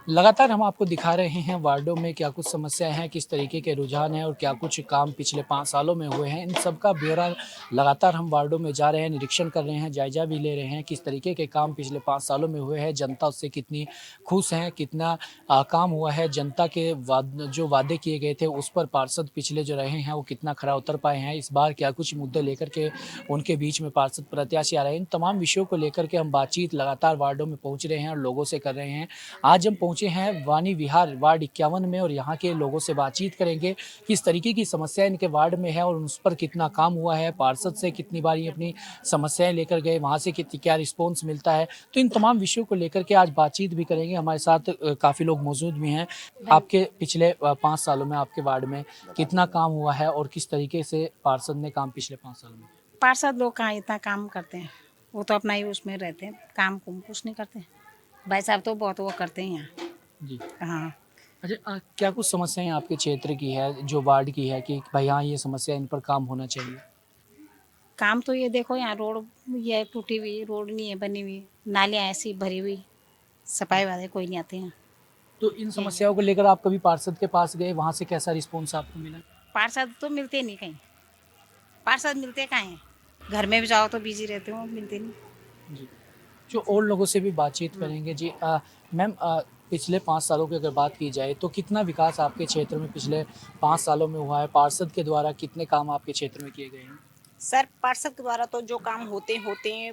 लगातार हम आपको दिखा रहे हैं वार्डों में क्या कुछ समस्याएँ हैं, किस तरीके के रुझान हैं और क्या कुछ काम पिछले 5 सालों में हुए हैं। इन सब का ब्यौरा लगातार हम वार्डों में जा रहे हैं, निरीक्षण कर रहे हैं, जायज़ा भी ले रहे हैं, किस तरीके के काम पिछले 5 सालों में हुए हैं, जनता उससे कितनी खुश है, कितना काम हुआ है, जनता के जो वादे किए गए थे उस पर पार्षद पिछले जो रहे हैं वो कितना खरा उतर पाए हैं। इस बार क्या कुछ मुद्दे लेकर के उनके बीच में पार्षद प्रत्याशी आ रहे हैं। इन तमाम विषयों को लेकर के हम बातचीत लगातार वार्डों में पहुँच रहे हैं और लोगों से कर रहे हैं। आज हम पहुँचे हैं वानी विहार वार्ड 51 में और यहाँ के लोगों से बातचीत करेंगे, किस तरीके की समस्या इनके वार्ड में है और उस पर कितना काम हुआ है, पार्षद से कितनी बार ये अपनी समस्याएँ लेकर गए, वहाँ से कितनी क्या रिस्पॉन्स मिलता है। तो इन तमाम विषयों को लेकर के आज बातचीत भी करेंगे। हमारे साथ काफ़ी लोग मौजूद भी हैं। आपके पिछले 5 सालों में आपके वार्ड में कितना काम हुआ है और किस तरीके से पार्षद ने काम पिछले 5 सालों में? पार्षद लोग कहाँ इतना काम करते हैं। वो तो अपना ही उसमें रहते हैं, काम कुम कुछ नहीं करते। भाई साहब तो बहुत वो करते हैं यहाँ। जी। हाँ। अच्छा क्या कुछ समस्याएँ आपके क्षेत्र की है, जो वार्ड की है कि भाई हाँ, ये समस्या इन पर काम होना चाहिए? काम तो ये देखो यहाँ रोड ये टूटी हुई रोड नहीं है बनी हुई, नालियाँ ऐसी भरी हुई, सफाई वाले कोई नहीं आते हैं। तो इन यही है। समस्याओं को लेकर आप कभी पार्षद के पास गए, वहाँ से कैसा रिस्पॉन्स आपको मिला? पार्षद तो मिलते नहीं कहीं, पार्षद मिलते कहाँ हैं। घर में भी जाओ तो बिजी रहते हो, मिलते नहीं। जी। जो और लोगों से भी बातचीत हम्म। करेंगे। जी मैम पिछले 5 सालों की अगर बात की जाए तो कितना विकास आपके क्षेत्र में पिछले 5 सालों में हुआ है? पार्षद के द्वारा कितने काम आपके क्षेत्र में किए गए हैं? सर पार्षद के द्वारा तो जो काम होते होते हैं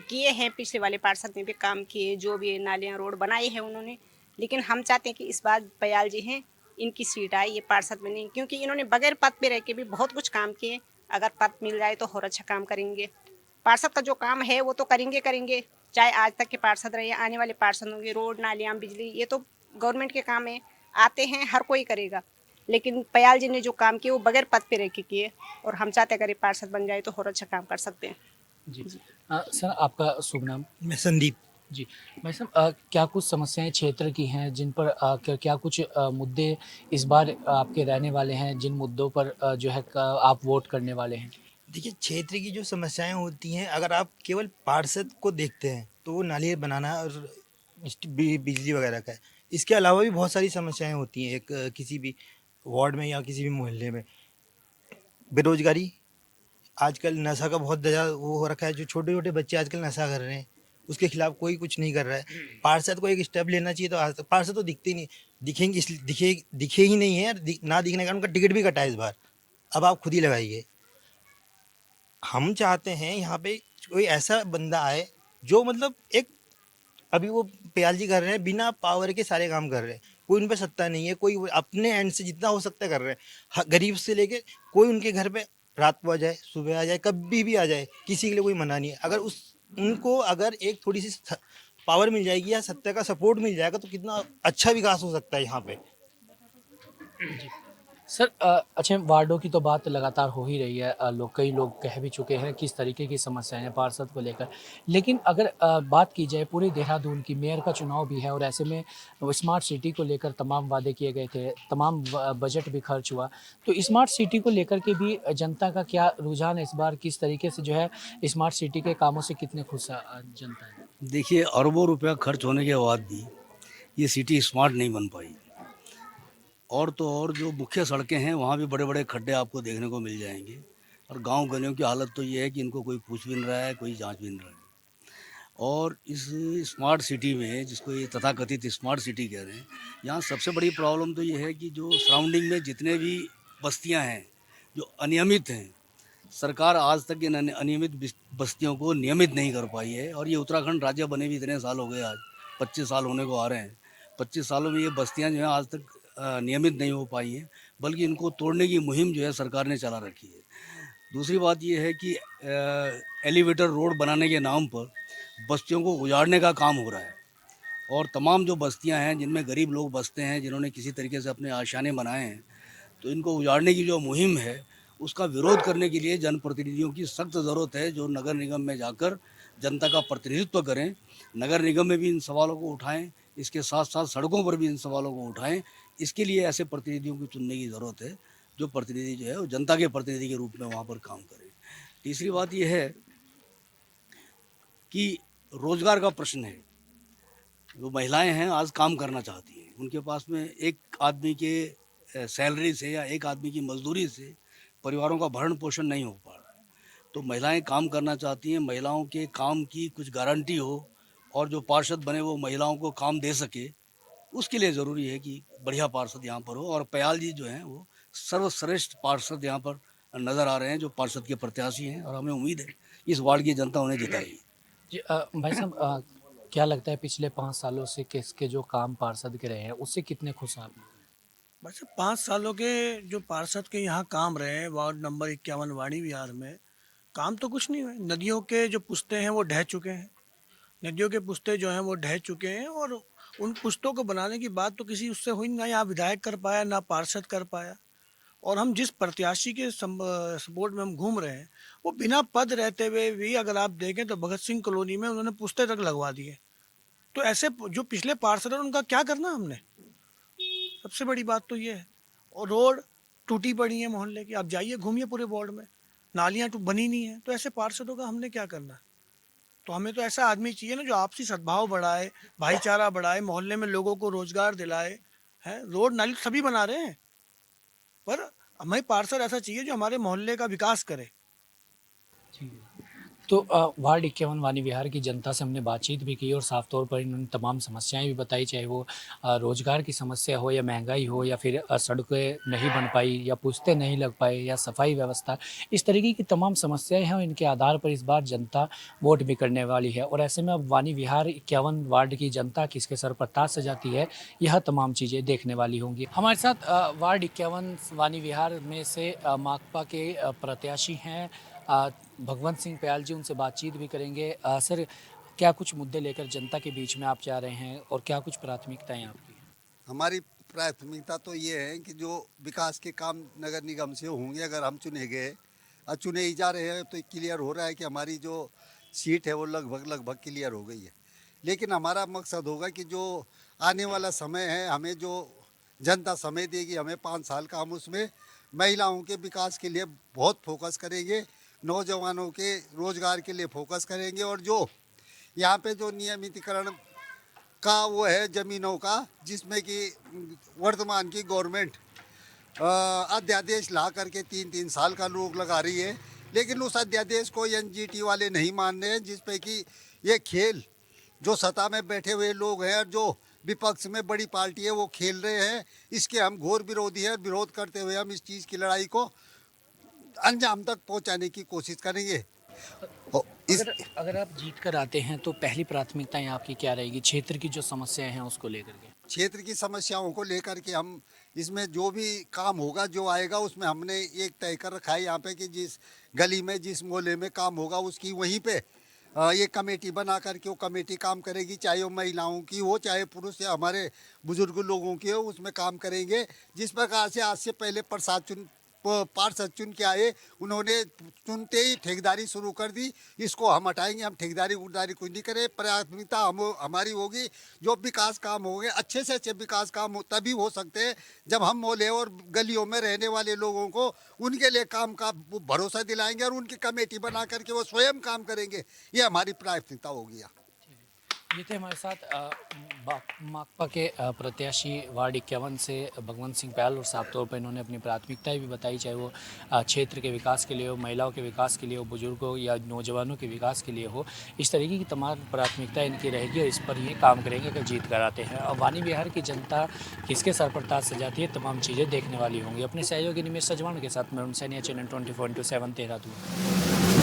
किए हैं, पिछले वाले पार्षद ने भी काम किए, जो भी नालियाँ रोड बनाई है उन्होंने। लेकिन हम चाहते हैं कि इस बार बयाल जी हैं, इनकी सीट आए, ये पार्षद बने, क्योंकि इन्होंने बगैर पद पे रह के भी बहुत कुछ काम किए। अगर पद मिल जाए तो और अच्छा काम करेंगे। पार्षद का जो काम है वो तो करेंगे करेंगे, चाहे आज तक के पार्षद रहे या आने वाले पार्षद होंगे। रोड नालियाँ बिजली ये तो गवर्नमेंट के काम है, आते हैं हर कोई करेगा। लेकिन पयाल जी ने जो काम किए वो बगैर पद पे रह के किए, और हम चाहते अगर ये पार्षद बन जाए तो और अच्छा काम कर सकते हैं। जी। सर आपका शुभ नाम? मैं संदीप। जी। भाई साहब क्या कुछ समस्याएँ क्षेत्र की हैं जिन पर क्या कुछ मुद्दे इस बार आपके रहने वाले हैं, जिन मुद्दों पर जो है क आप वोट करने वाले हैं? देखिए, क्षेत्र की जो समस्याएं होती हैं, अगर आप केवल पार्षद को देखते हैं तो वो नाली बनाना और बिजली वगैरह का है। इसके अलावा भी बहुत सारी समस्याएं होती हैं एक किसी भी वार्ड में या किसी भी मोहल्ले में। बेरोजगारी, आजकल नशा का बहुत ज़्यादा वो हो रखा है। जो छोटे छोटे बच्चे आजकल नशा कर रहे हैं, उसके खिलाफ कोई कुछ नहीं कर रहा है। पार्षद को एक स्टेप लेना चाहिए। तो आज तक पार्षद तो दिखते ही नहीं, दिखेंगे इसलिए दिखे ही नहीं है। ना दिखने का उनका टिकट भी कटा है इस बार। अब आप खुद ही लगाइए। हम चाहते हैं यहाँ पे कोई ऐसा बंदा आए जो मतलब एक, अभी वो प्याल जी कर रहे हैं, बिना पावर के सारे काम कर रहे हैं। कोई उन पे सत्ता नहीं है, कोई अपने एंड से जितना हो सकता है कर रहे हैं। गरीब से लेके कोई उनके घर पे रात को आ जाए, सुबह आ जाए, कभी भी आ जाए, किसी के लिए कोई मना नहीं है। अगर उस उनको अगर एक थोड़ी सी पावर मिल जाएगी या सत्ता का सपोर्ट मिल जाएगा तो कितना अच्छा विकास हो सकता है यहाँ पे। जी। सर अच्छा वार्डों की तो बात लगातार हो ही रही है। कई लोग कह भी चुके हैं किस तरीके की समस्याएं हैं पार्षद को लेकर। लेकिन अगर बात की जाए पूरे देहरादून की, मेयर का चुनाव भी है और ऐसे में वो स्मार्ट सिटी को लेकर तमाम वादे किए गए थे, तमाम बजट भी खर्च हुआ। तो स्मार्ट सिटी को लेकर के भी जनता का क्या रुझान है इस बार? किस तरीके से जो है स्मार्ट सिटी के कामों से कितने खुश जनता है? देखिए, अरबों रुपया खर्च होने के बाद भी ये सिटी स्मार्ट नहीं बन पाई। और तो और जो मुख्य सड़कें हैं वहाँ भी बड़े बड़े खड्डे आपको देखने को मिल जाएंगे। और गांव गलियों की हालत तो ये है कि इनको कोई पूछ भी नहीं रहा है, कोई जांच भी नहीं रहा है। और इस स्मार्ट सिटी में, जिसको ये तथाकथित स्मार्ट सिटी कह रहे हैं, यहाँ सबसे बड़ी प्रॉब्लम तो ये है कि जो सराउंडिंग में जितने भी बस्तियाँ हैं जो अनियमित हैं, सरकार आज तक इन अनियमित बस्तियों को नियमित नहीं कर पाई है। और ये उत्तराखंड राज्य बने भी इतने साल हो गए, आज 25 साल होने को आ रहे हैं। 25 सालों में ये बस्तियां जो हैं आज तक नियमित नहीं हो पाई हैं, बल्कि इनको तोड़ने की मुहिम जो है सरकार ने चला रखी है। दूसरी बात ये है कि एलिवेटर रोड बनाने के नाम पर बस्तियों को उजाड़ने का काम हो रहा है। और तमाम जो बस्तियां हैं जिनमें गरीब लोग बसते हैं, जिन्होंने किसी तरीके से अपने आशियाने बनाए हैं, तो इनको उजाड़ने की जो मुहिम है उसका विरोध करने के लिए जनप्रतिनिधियों की सख्त ज़रूरत है, जो नगर निगम में जाकर जनता का प्रतिनिधित्व करें, नगर निगम में भी इन सवालों को उठाएं, इसके साथ साथ सड़कों पर भी इन सवालों को उठाएं। इसके लिए ऐसे प्रतिनिधियों को चुनने की ज़रूरत है, जो प्रतिनिधि जो है वो जनता के प्रतिनिधि के रूप में वहाँ पर काम करें। तीसरी बात यह है कि रोज़गार का प्रश्न है। जो महिलाएं हैं आज काम करना चाहती हैं, उनके पास में एक आदमी के सैलरी से या एक आदमी की मजदूरी से परिवारों का भरण पोषण नहीं हो पा रहा है। तो महिलाएं काम करना चाहती हैं, महिलाओं के काम की कुछ गारंटी हो और जो पार्षद बने वो महिलाओं को काम दे सके, उसके लिए ज़रूरी है कि बढ़िया पार्षद यहाँ पर हो। और पयाल जी जो हैं वो सर्वश्रेष्ठ पार्षद यहाँ पर नज़र आ रहे हैं, जो पार्षद के प्रत्याशी हैं, और हमें उम्मीद है इस वार्ड की जनता उन्हें जिताएगी। जी भाई साहब, क्या लगता है पिछले 5 सालों से किसके जो काम पार्षद के रहे हैं उससे कितने खुश हैं आप? बस 5 सालों के जो पार्षद के यहाँ काम रहे हैं वार्ड नंबर 51 वाणी विहार में, काम तो कुछ नहीं हुए। नदियों के जो पुश्ते हैं वो ढह चुके हैं, नदियों के पुश्ते जो हैं वो ढह चुके हैं, और उन पुश्तों को बनाने की बात तो किसी उससे हुई, ना यहाँ विधायक कर पाया ना पार्षद कर पाया। और हम जिस प्रत्याशी के सपोर्ट में हम घूम रहे हैं वो बिना पद रहते हुए भी, अगर आप देखें तो भगत सिंह कॉलोनी में उन्होंने पुश्ते तक लगवा दिए। तो ऐसे जो पिछले पार्षद हैं उनका क्या करना हमने, सबसे बड़ी बात तो ये है। और रोड टूटी पड़ी है मोहल्ले की, आप जाइए घूमिए पूरे वार्ड में, नालियाँ तो बनी नहीं है। तो ऐसे पार्षदों का हमने क्या करना है? तो हमें तो ऐसा आदमी चाहिए ना जो आपसी सद्भाव बढ़ाए, भाईचारा बढ़ाए, मोहल्ले में लोगों को रोजगार दिलाए। है रोड नाली तो सभी बना रहे हैं, पर हमें पार्षद ऐसा चाहिए जो हमारे मोहल्ले का विकास करे। तो वार्ड 51 वाणी विहार की जनता से हमने बातचीत भी की और साफ तौर पर इन्होंने तमाम समस्याएं भी बताई, चाहे वो रोजगार की समस्या हो या महंगाई हो या फिर सड़कें नहीं बन पाई या पुश्ते नहीं लग पाए या सफाई व्यवस्था, इस तरीके की तमाम समस्याएं हैं और इनके आधार पर इस बार जनता वोट भी करने वाली है। और ऐसे में अब वाणी विहार 51 वार्ड की जनता किसके सर पर ताज सजाती है, यह तमाम चीज़ें देखने वाली होंगी। हमारे साथ वार्ड 51 वाणी विहार में से माकपा के प्रत्याशी हैं भगवंत सिंह पयाल जी, उनसे बातचीत भी करेंगे। सर, क्या कुछ मुद्दे लेकर जनता के बीच में आप जा रहे हैं और क्या कुछ प्राथमिकताएं आपकी? हमारी प्राथमिकता तो ये है कि जो विकास के काम नगर निगम से होंगे, अगर हम चुने गए और चुने ही जा रहे हैं, तो क्लियर हो रहा है कि हमारी जो सीट है वो लगभग क्लियर हो गई है। लेकिन हमारा मकसद होगा कि जो आने वाला समय है, हमें जो जनता समय देगी, हमें 5 साल का, हम उसमें महिलाओं के विकास के लिए बहुत फोकस करेंगे, नौजवानों के रोजगार के लिए फोकस करेंगे। और जो यहाँ पे जो नियमितीकरण का वो है ज़मीनों का, जिसमें कि वर्तमान की गवर्नमेंट अध्यादेश ला करके 3-3 साल का रोक लगा रही है, लेकिन उस अध्यादेश को एनजीटी वाले नहीं मान रहे हैं, जिसपे कि ये खेल जो सत्ता में बैठे हुए लोग हैं और जो विपक्ष में बड़ी पार्टी है वो खेल रहे हैं। इसके हम घोर विरोधी हैं। विरोध करते हुए हम इस चीज़ की लड़ाई को अंजाम तक पहुंचाने की कोशिश करेंगे। अगर आप जीत कर आते हैं तो पहली प्राथमिकताएं आपकी क्या रहेगी क्षेत्र की जो समस्याएं हैं उसको लेकर के? क्षेत्र की समस्याओं को लेकर के हम इसमें जो भी काम होगा, जो आएगा, उसमें हमने एक तय कर रखा है यहाँ पे कि जिस गली में, जिस मोहल्ले में काम होगा उसकी वहीं पे ये कमेटी बना करके वो कमेटी काम करेगी, चाहे वो महिलाओं की हो चाहे पुरुष या हमारे बुजुर्ग लोगों की हो, उसमें काम करेंगे। जिस प्रकार से आज से पहले पार्षद चुन के आए, उन्होंने चुनते ही ठेकेदारी शुरू कर दी। इसको हम हटाएंगे, हम ठेकेदारी उदारी कुछ नहीं करें। प्राथमिकता हमारी होगी जो विकास काम होंगे, अच्छे से अच्छे विकास काम तभी हो सकते हैं जब हम मोहल्ले और गलियों में रहने वाले लोगों को उनके लिए काम का भरोसा दिलाएंगे और उनकी कमेटी बना करके वो स्वयं काम करेंगे। ये हमारी प्राथमिकता होगी। ये थे हमारे साथ माकपा के प्रत्याशी वार्ड 51 से भगवंत सिंह पयाल, और साफ तौर पर इन्होंने अपनी प्राथमिकताएं भी बताई, चाहे वो क्षेत्र के विकास के लिए हो, महिलाओं के विकास के लिए हो, बुजुर्गों या नौजवानों के विकास के लिए हो। इस तरीके की तमाम प्राथमिकताएं इनकी रहेगी और इस पर ये काम करेंगे अगर जीत कर आते हैं। और वाणी विहार की जनता किसके सर पर ताज सजाती है, तमाम चीज़ें देखने वाली होंगी। अपने सहयोगी निमेश सजवान के साथ मैं सैनिया, चैनल 24/7 देहरादून।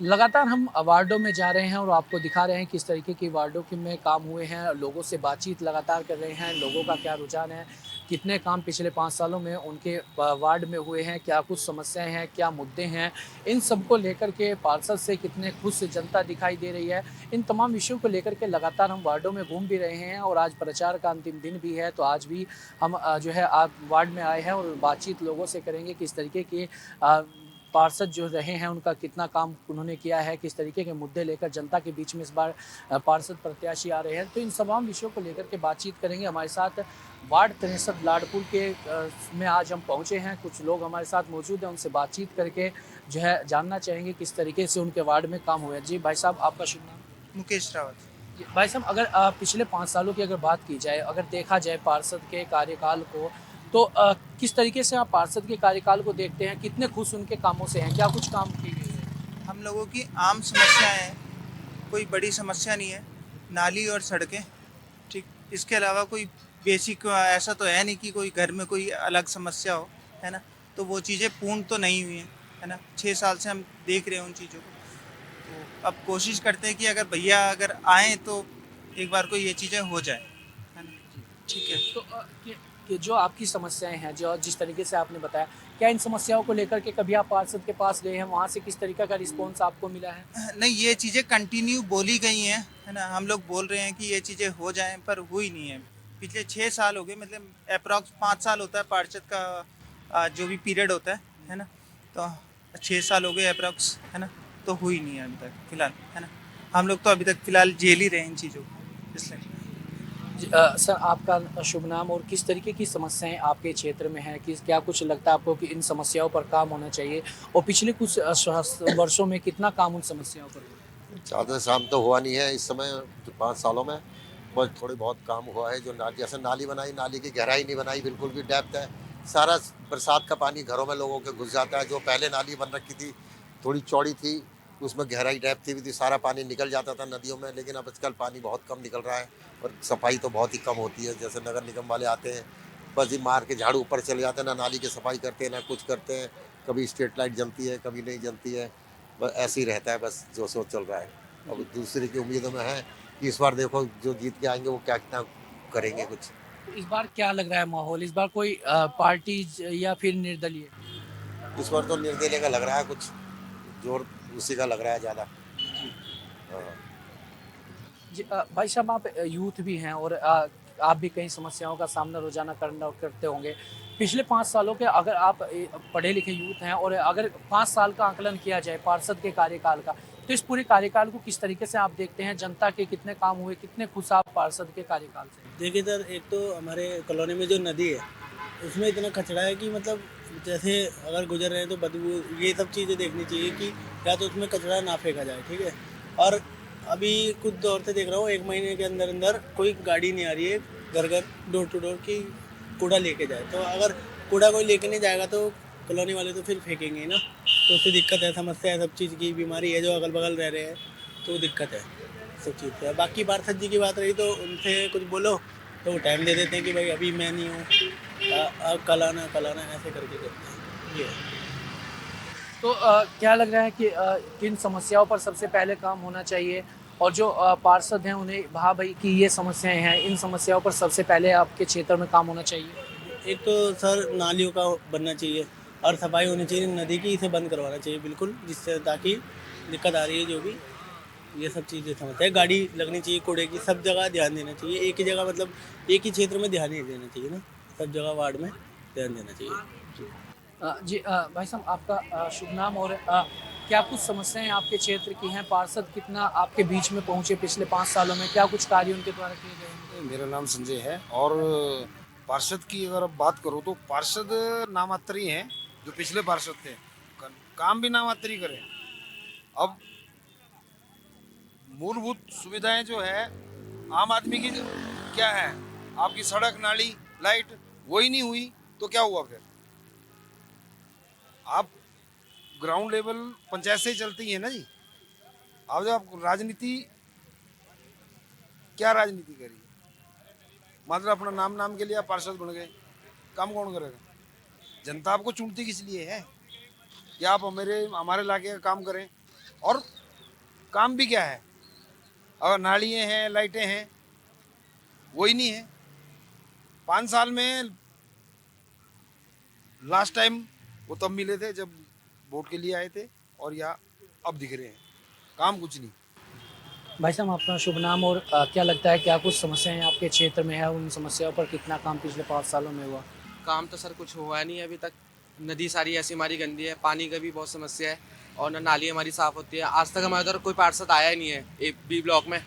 लगातार हम वार्डों में जा रहे हैं और आपको दिखा रहे हैं किस तरीके की वार्डों के में काम हुए हैं, लोगों से बातचीत लगातार कर रहे हैं, लोगों का क्या रुझान है, कितने काम पिछले 5 सालों में उनके वार्ड में हुए हैं, क्या कुछ समस्याएं हैं, क्या मुद्दे हैं, इन सब को लेकर के पार्षद से कितने खुश जनता दिखाई दे रही है, इन तमाम विषयों को लेकर के लगातार हम वार्डों में घूम भी रहे हैं। और आज प्रचार का अंतिम दिन भी है, तो आज भी हम जो है वार्ड में आए हैं और बातचीत लोगों से करेंगे किस तरीके की पार्षद जो रहे हैं उनका कितना काम उन्होंने किया है, किस तरीके के मुद्दे लेकर जनता के बीच में इस बार पार्षद प्रत्याशी आ रहे हैं। तो इन तमाम विषयों को लेकर के बातचीत करेंगे। हमारे साथ वार्ड 63 लाडपुर के में आज हम पहुंचे हैं, कुछ लोग हमारे साथ मौजूद हैं, उनसे बातचीत करके जो है जानना चाहेंगे किस तरीके से उनके वार्ड में काम हुआ है। जी भाई साहब, आपका शुभ नाम? मुकेश रावत। जी, भाई साहब, अगर पिछले 5 सालों की अगर बात की जाए, अगर देखा जाए पार्षद के कार्यकाल को, तो किस तरीके से आप पार्षद के कार्यकाल को देखते हैं? कितने खुश उनके कामों से हैं? क्या कुछ काम किए गए हैं? हम लोगों की आम समस्याएं हैं, कोई बड़ी समस्या नहीं है। नाली और सड़कें, ठीक, इसके अलावा कोई बेसिक ऐसा तो है नहीं कि कोई घर में कोई अलग समस्या हो, है ना। तो वो चीज़ें पूर्ण तो नहीं हुई हैं, है ना। 6 साल से हम देख रहे हैं उन चीज़ों को। तो अब कोशिश करते हैं कि अगर भैया अगर आएँ तो एक बार को ये चीज़ें हो जाए, है ना। ठीक है। तो कि जो आपकी समस्याएं हैं, जो जिस तरीके से आपने बताया, क्या इन समस्याओं को लेकर के कभी आप पार्षद के पास गए हैं? वहाँ से किस तरीके का रिस्पॉन्स आपको मिला है? नहीं, ये चीज़ें कंटिन्यू बोली गई हैं, है ना। हम लोग बोल रहे हैं कि ये चीज़ें हो जाएं, पर हुई नहीं है। पिछले 6 साल हो गए, मतलब अप्रॉक्स 5 साल होता है पार्षद का जो भी पीरियड होता है ना। तो 6 साल हो गए अप्रॉक्स, है ना। तो हुई नहीं है अभी तक फिलहाल, है ना। हम लोग तो अभी तक फिलहाल झेल ही रहे हैं इन चीज़ों को, इसलिए। सर, आपका शुभ नाम और किस तरीके की समस्याएं आपके क्षेत्र में हैं? कि क्या कुछ लगता है आपको कि इन समस्याओं पर काम होना चाहिए, और पिछले कुछ वर्षों में कितना काम उन समस्याओं पर हुआ? ज़्यादा शाम तो हुआ नहीं है इस समय, 5 सालों में बस थोड़ी बहुत काम हुआ है। जो जैसे नाली बनाई, नाली की गहराई नहीं बनाई, बिल्कुल भी डेप्थ है। सारा बरसात का पानी घरों में लोगों के घुस जाता है। जो पहले नाली बन रखी थी, थोड़ी चौड़ी थी, उसमें गहराई डेप्थ थी, सारा पानी निकल जाता था नदियों में। लेकिन अब आजकल पानी बहुत कम निकल रहा है और सफाई तो बहुत ही कम होती है। जैसे नगर निगम वाले आते हैं, बस ही मार के झाड़ू ऊपर चले जाते हैं, ना नाली की सफाई करते हैं ना कुछ करते हैं। कभी स्ट्रीट लाइट जलती है, कभी नहीं जलती है, बस ऐसे ही रहता है। बस जो सो चल रहा है। अब दूसरे की उम्मीदों में है कि इस बार देखो जो जीत के आएंगे वो क्या कितना करेंगे कुछ। इस बार क्या लग रहा है माहौल? इस बार कोई पार्टी या फिर निर्दलीय? इस बार तो निर्दलीय का लग रहा है, कुछ जोर उसी का लग रहा है ज़्यादा। हाँ। जी, भाई साहब, आप यूथ भी हैं और आप भी कई समस्याओं का सामना रोजाना करते होंगे। पिछले 5 सालों के, अगर आप पढ़े लिखे यूथ हैं और अगर 5 साल का आकलन किया जाए पार्षद के कार्यकाल का, तो इस पूरे कार्यकाल को किस तरीके से आप देखते हैं? जनता के कितने काम हुए, कितने खुश आप पार्षद के कार्यकाल से? देखिए सर, एक तो हमारे कॉलोनी में जो नदी है उसमें इतना कचरा है कि मतलब जैसे अगर गुजर रहे हैं तो बदबू, ये सब चीज़ें देखनी चाहिए कि या तो उसमें कचरा ना फेंका जाए, ठीक है। और अभी कुछ दौर से देख रहा हूँ, 1 महीने के अंदर अंदर कोई गाड़ी नहीं आ रही है घर घर डोर टू डोर की कूड़ा लेके जाए। तो अगर कूड़ा कोई लेके नहीं जाएगा तो कॉलोनी वाले तो फिर फेंकेंगे ही ना। तो उससे दिक्कत है, समस्या है, सब चीज़ की बीमारी है। जो अगल बगल रह रहे हैं तो दिक्कत है सब चीज़ से। बाकी पार्षद जी की बात रही तो उनसे कुछ बोलो तो वो टाइम दे देते हैं कि भाई अभी मैं नहीं हूँ, कल आना ऐसे करके करते हैं ये। तो क्या लग रहा है कि किन समस्याओं पर सबसे पहले काम होना चाहिए, और जो पार्षद हैं उन्हें हाँ भाई कि ये समस्याएं हैं, इन समस्याओं पर सबसे पहले आपके क्षेत्र में काम होना चाहिए? एक तो सर नालियों का बनना चाहिए और सफाई होनी चाहिए नदी की, इसे बंद करवाना चाहिए बिल्कुल, जिससे ताकि दिक्कत आ रही है जो भी ये सब चीज़ें समझते हैं। गाड़ी लगनी चाहिए कूड़े की, सब जगह ध्यान देना चाहिए। एक ही जगह मतलब एक ही क्षेत्र में ध्यान नहीं देना चाहिए ना, सब जगह वार्ड में ध्यान देना चाहिए। जी, भाई साहब, आपका शुभ नाम और क्या कुछ समस्याएं आपके क्षेत्र की हैं? पार्षद कितना आपके बीच में पहुंचे पिछले 5 सालों में? क्या कुछ कार्य उनके द्वारा किए गए हैं? मेरा नाम संजय है। और पार्षद की अगर आप बात करो तो पार्षद नामात्र ही हैं। जो पिछले पार्षद थे काम भी नामात्र ही करें। अब मूलभूत सुविधाएं जो है आम आदमी की क्या है, आपकी सड़क नाली लाइट वही नहीं हुई तो क्या हुआ फिर? आप ग्राउंड लेवल पंचायत से ही चलती है ना जी। अब जब आप राजनीति, क्या राजनीति करी, मात्र अपना नाम के लिए आप पार्षद बन गए, काम कौन करेगा? जनता आपको चुनती किस लिए है कि आप हमारे इलाके का काम करें। और काम भी क्या है, अगर नालियाँ हैं लाइटें हैं वही नहीं है। 5 साल में लास्ट टाइम वो तब मिले थे जब वोट के लिए आए थे, और यहाँ अब दिख रहे हैं, काम कुछ नहीं। भाई साहब, आपका शुभ नाम और क्या लगता है क्या कुछ समस्याएं आपके क्षेत्र में है? उन समस्याओं पर कितना काम पिछले 5 सालों में हुआ? काम तो सर कुछ हुआ नहीं है अभी तक। नदी सारी ऐसी हमारी गंदी है, पानी का भी बहुत समस्या है और ना नाली हमारी साफ़ होती है। आज तक हमारे उधर कोई पार्षद आया ही नहीं है बी ब्लॉक में।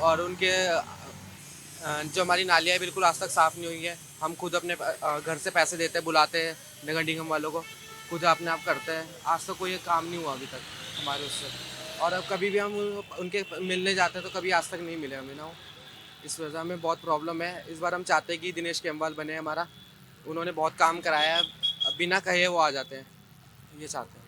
और उनके जो हमारी नालियाँ बिल्कुल आज तक साफ़ नहीं हुई है। हम खुद अपने घर से पैसे देते हैं, बुलाते हैं नगर निगम वालों को, खुद अपने आप करते हैं। आज तक कोई काम नहीं हुआ अभी तक हमारे उससे, और अब कभी भी हम उनके मिलने जाते हैं तो कभी आज तक नहीं मिले हमें ना वो। इस वजह हमें बहुत प्रॉब्लम है। इस बार हम चाहते हैं कि दिनेश खेमवाल बने हमारा, उन्होंने बहुत काम कराया है, अब बिना कहे वो आ जाते हैं, ये चाहते हैं।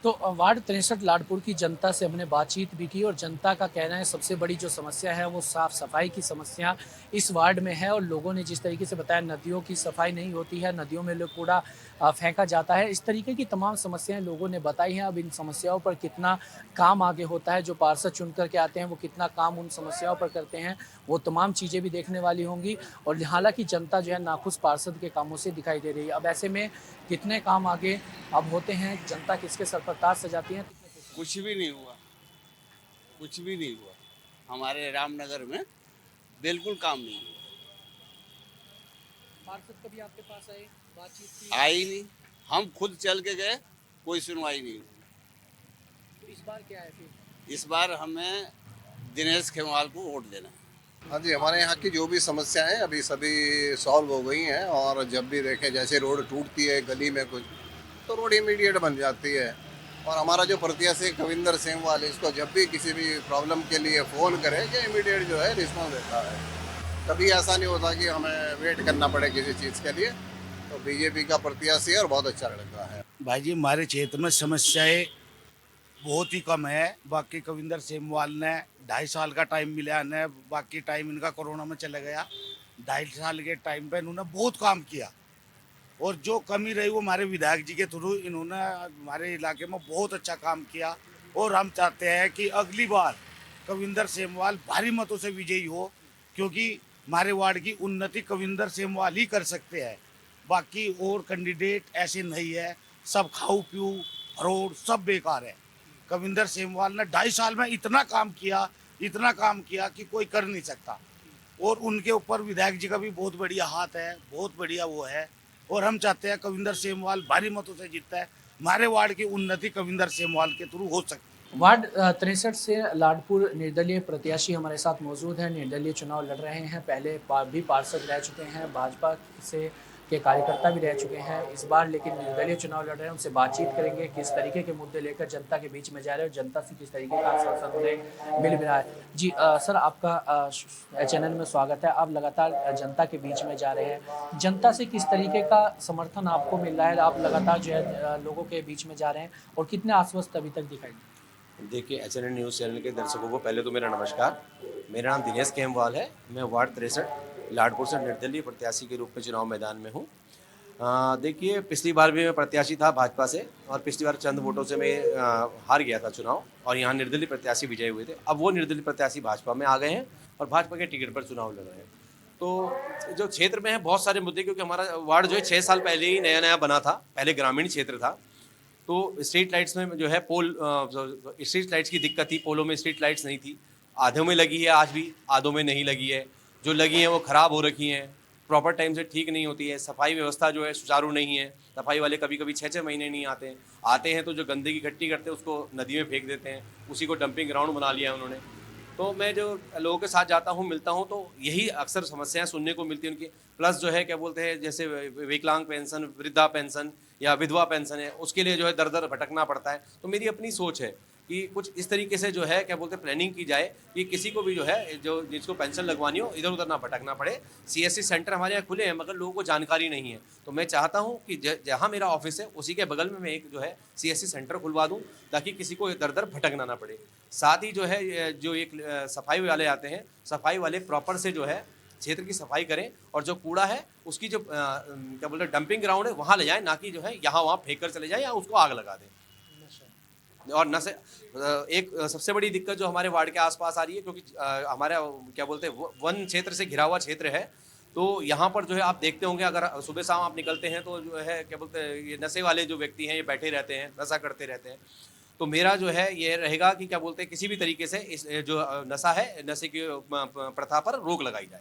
तो वार्ड 63 लाडपुर की जनता से हमने बातचीत भी की और जनता का कहना है सबसे बड़ी जो समस्या है वो साफ़ सफाई की समस्या इस वार्ड में है। और लोगों ने जिस तरीके से बताया नदियों की सफाई नहीं होती है, नदियों में लोग कूड़ा फेंका जाता है, इस तरीके की तमाम समस्याएं लोगों ने बताई हैं। अब इन समस्याओं पर कितना काम आगे होता है, जो पार्षद चुन करके आते हैं वो कितना काम उन समस्याओं पर करते हैं, वो तमाम चीज़ें भी देखने वाली होंगी। और हालांकि जनता जो है नाखुश पार्षद के कामों से दिखाई दे रही है। अब ऐसे में कितने काम आगे अब होते हैं, जनता किसके सर पर ताज सजाती है। कुछ भी नहीं हुआ, कुछ भी नहीं हुआ हमारे रामनगर में, बिल्कुल काम नहीं हुआ। पार्षद कभी आपके पास आए, बातचीत की? आई नहीं, हम खुद चल के गए, कोई सुनवाई नहीं हुई। तो इस बार क्या है फिर? इस बार हमें दिनेश खेमवाल को वोट देना है। हाँ जी, हमारे यहाँ की जो भी समस्याएं अभी सभी सॉल्व हो गई हैं, और जब भी देखें जैसे रोड टूटती है गली में कुछ तो रोड इमीडिएट बन जाती है। और हमारा जो प्रत्याशी कविंदर सेमवाल, इसको जब भी किसी भी प्रॉब्लम के लिए फ़ोन करें कि इमीडिएट जो है रिस्पॉन्स देता है। कभी ऐसा नहीं होता कि हमें वेट करना पड़े किसी चीज़ के लिए। तो बीजेपी का प्रत्याशी है और बहुत अच्छा लड़का है। भाई जी, हमारे क्षेत्र में समस्याएं बहुत ही कम है। बाकी कविंदर सेमवाल ने 2.5 साल का टाइम मिला है, बाकी टाइम इनका कोरोना में चला गया। 2.5 साल के टाइम पे इन्होंने बहुत काम किया, और जो कमी रही वो हमारे विधायक जी के थ्रू इन्होंने हमारे इलाके में बहुत अच्छा काम किया। और हम चाहते हैं कि अगली बार कविंदर सेमवाल भारी मतों से विजयी हो, क्योंकि हमारे वार्ड की उन्नति कविंदर सेमवाल ही कर सकते हैं। बाकी और कैंडिडेट ऐसे नहीं है, सब खाऊ पीऊ रोड सब बेकार है। कविंदर सेमवाल ने 2.5 साल में इतना काम किया कि कोई कर नहीं सकता। और उनके ऊपर विधायक जी का भी बहुत बढ़िया हाथ है, बहुत बढ़िया वो है। और हम चाहते हैं कविंदर सेमवाल भारी मतों से जीतता है। हमारे वार्ड की उन्नति कविंदर सेमवाल के थ्रू हो सकती है। वार्ड 63 से लाडपुर निर्दलीय प्रत्याशी हमारे साथ मौजूद हैं, निर्दलीय चुनाव लड़ रहे हैं। पहले भी पार्षद रह चुके हैं, भाजपा से के कार्यकर्ता भी रह चुके हैं। इस बार लेकिन निर्दलीय चुनाव लड़ रहे हैं, उनसे बातचीत करेंगे किस तरीके के मुद्दे लेकर जनता के बीच में जा रहे हैं और जनता से किस तरीके का आश्वासन उन्हें मिल रहा है। जी सर, आपका चैनल में स्वागत है। आप लगातार जनता के बीच में जा रहे हैं, जनता से किस तरीके का समर्थन आपको मिल रहा है? आप लगातार जो है लोगों के बीच में जा रहे हैं और कितने आश्वस्त अभी तक दिखाई दे? देखिए, HNN न्यूज़ चैनल के दर्शकों को पहले तो मेरा नमस्कार। मेरा नाम दिनेश खेमवाल है। मैं वार्ड 63 लाडपुर से निर्दलीय प्रत्याशी के रूप में चुनाव मैदान में हूँ। देखिए, पिछली बार भी मैं प्रत्याशी था भाजपा से, और पिछली बार चंद वोटों से मैं हार गया था चुनाव, और यहाँ निर्दलीय प्रत्याशी विजयी हुए थे। अब वो निर्दलीय प्रत्याशी भाजपा में आ गए हैं और भाजपा के टिकट पर चुनाव लड़ रहे हैं। तो जो क्षेत्र में है बहुत सारे मुद्दे, क्योंकि हमारा वार्ड जो है 6 साल पहले ही नया बना था। पहले ग्रामीण क्षेत्र था, तो स्ट्रीट लाइट्स में जो है स्ट्रीट लाइट्स की दिक्कत थी। पोलों में स्ट्रीट लाइट्स नहीं थी, आधों में लगी है आज भी, आधों में नहीं लगी है। जो लगी हैं वो ख़राब हो रखी हैं, प्रॉपर टाइम से ठीक नहीं होती है। सफाई व्यवस्था जो है सुचारू नहीं है। सफाई वाले कभी कभी 6-6 महीने नहीं आते हैं तो जो गंदगी इकट्ठी करते हैं उसको नदी में फेंक देते हैं, उसी को डंपिंग ग्राउंड बना लिया है उन्होंने। तो मैं जो लोगों के साथ जाता हूँ, मिलता हूँ, तो यही अक्सर समस्याएं सुनने को मिलती हैं उनकी। प्लस जो है क्या बोलते हैं, जैसे विकलांग पेंशन, वृद्धा पेंशन या विधवा पेंशन है, उसके लिए जो है दर दर भटकना पड़ता है। तो मेरी अपनी सोच है कि कुछ इस तरीके से जो है क्या बोलते हैं प्लानिंग की जाए कि किसी को भी जो है जो जिसको पेंशन लगवानी हो इधर उधर ना भटकना पड़े। CSC सेंटर हमारे यहाँ खुले हैं, मगर लोगों को जानकारी नहीं है। तो मैं चाहता हूँ कि जहाँ मेरा ऑफिस है उसी के बगल में मैं एक जो है CSC सेंटर खुलवा दूँ, ताकि किसी को इधर उधर भटकना ना पड़े। साथ ही जो है जो एक सफाई वाले आते हैं, सफाई वाले प्रॉपर से जो है क्षेत्र की सफाई करें, और जो कूड़ा है उसकी जो क्या बोलते हैं डंपिंग ग्राउंड है वहाँ ले जाएं, ना कि जो है यहाँ वहाँ फेंक कर चले जाएं या उसको आग लगा दें। और न से एक सबसे बड़ी दिक्कत जो हमारे वार्ड के आसपास आ रही है, क्योंकि हमारा क्या बोलते हैं वन क्षेत्र से घिरा हुआ क्षेत्र है, तो यहाँ पर जो है आप देखते होंगे अगर सुबह शाम आप निकलते हैं तो जो है क्या बोलते हैं ये नशे वाले जो व्यक्ति हैं ये बैठे रहते हैं, नशा करते रहते हैं। तो मेरा जो है ये रहेगा कि क्या बोलते हैं किसी भी तरीके से इस जो नशा है, नशे की प्रथा पर रोक लगाई जाए।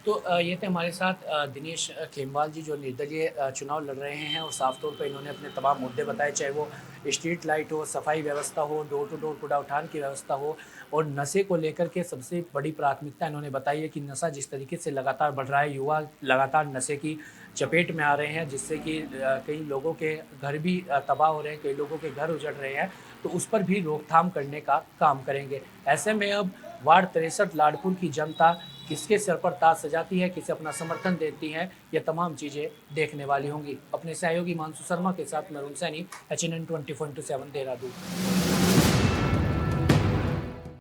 तो ये थे हमारे साथ दिनेश खेमवाल जी, जो निर्दलीय चुनाव लड़ रहे हैं, और साफ तौर पर इन्होंने अपने तमाम मुद्दे बताए, चाहे वो स्ट्रीट लाइट हो, सफाई व्यवस्था हो, डोर टू डोर कूड़ा उठान की व्यवस्था हो, और नशे को लेकर के सबसे बड़ी प्राथमिकता इन्होंने बताई है कि नशा जिस तरीके से लगातार बढ़ रहा है, युवा लगातार नशे की चपेट में आ रहे हैं, जिससे कि कई लोगों के घर भी तबाह हो रहे हैं, कई लोगों के घर उजड़ रहे हैं, तो उस पर भी रोकथाम करने का काम करेंगे। ऐसे में अब वार्ड 63 लाडपुर की जनता किसके सिर पर ताज सजाती है, किसे अपना समर्थन देती है, ये तमाम चीज़ें देखने वाली होंगी। अपने सहयोगी मानसू शर्मा के साथ मैं अरुण सैनी, HNN 24/7 देहरादून।